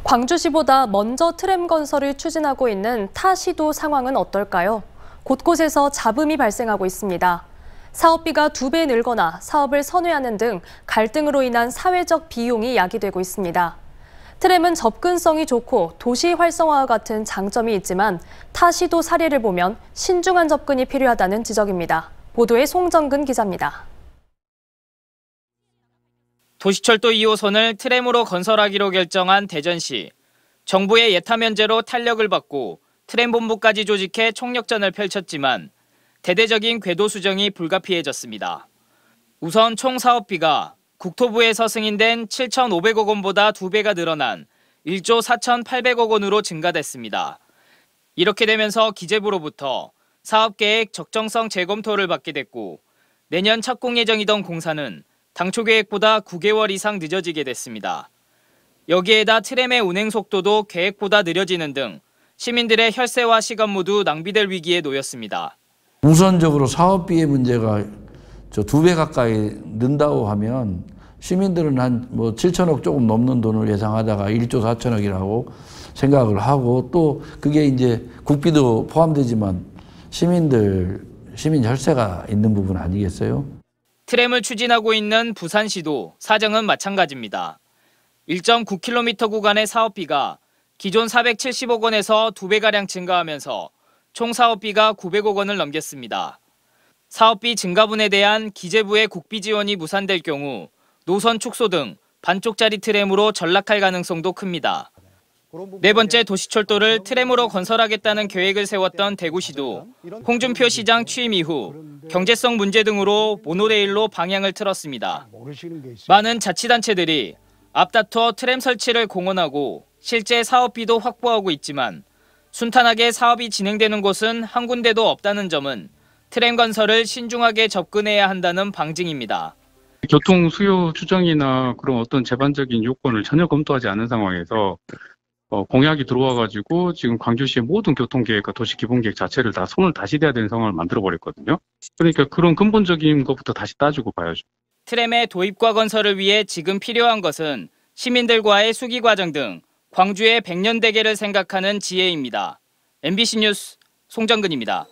광주시보다 먼저 트램 건설을 추진하고 있는 타 시도 상황은 어떨까요? 곳곳에서 잡음이 발생하고 있습니다. 사업비가 2배 늘거나 사업을 선회하는 등 갈등으로 인한 사회적 비용이 야기되고 있습니다. 트램은 접근성이 좋고 도시 활성화와 같은 장점이 있지만 타 시도 사례를 보면 신중한 접근이 필요하다는 지적입니다. 보도에 송정근 기자입니다. 도시철도 2호선을 트램으로 건설하기로 결정한 대전시. 정부의 예타 면제로 탄력을 받고 트램 본부까지 조직해 총력전을 펼쳤지만 대대적인 궤도 수정이 불가피해졌습니다. 우선 총 사업비가 국토부에서 승인된 7,500억 원보다 2배가 늘어난 1조 4,800억 원으로 증가됐습니다. 이렇게 되면서 기재부로부터 사업계획 적정성 재검토를 받게 됐고 내년 착공 예정이던 공사는 당초 계획보다 9개월 이상 늦어지게 됐습니다. 여기에다 트램의 운행 속도도 계획보다 느려지는 등 시민들의 혈세와 시간 모두 낭비될 위기에 놓였습니다. 우선적으로 사업비의 문제가 2배 가까이 는다고 하면 시민들은 한 7천억 조금 넘는 돈을 예상하다가 1조 4천억이라고 생각을 하고 또 그게 이제 국비도 포함되지만 시민 혈세가 있는 부분 아니겠어요? 트램을 추진하고 있는 부산시도 사정은 마찬가지입니다. 1.9km 구간의 사업비가 기존 470억 원에서 2배가량 증가하면서 총 사업비가 900억 원을 넘겼습니다. 사업비 증가분에 대한 기재부의 국비 지원이 무산될 경우 노선 축소 등 반쪽짜리 트램으로 전락할 가능성도 큽니다. 네 번째 도시철도를 트램으로 건설하겠다는 계획을 세웠던 대구시도 홍준표 시장 취임 이후 경제성 문제 등으로 모노레일로 방향을 틀었습니다. 많은 자치단체들이 앞다퉈 트램 설치를 공언하고 실제 사업비도 확보하고 있지만 순탄하게 사업이 진행되는 곳은 한 군데도 없다는 점은 트램 건설을 신중하게 접근해야 한다는 방증입니다. 교통 수요 추정이나 그런 어떤 제반적인 요건을 전혀 검토하지 않은 상황에서 공약이 들어와가지고 지금 광주시의 모든 교통계획과 도시기본계획 자체를 다 손을 다시 대야 되는 상황을 만들어버렸거든요. 그러니까 그런 근본적인 것부터 다시 따지고 봐야죠. 트램의 도입과 건설을 위해 지금 필요한 것은 시민들과의 수기 과정 등 광주의 100년 대계를 생각하는 지혜입니다. MBC 뉴스 송정근입니다.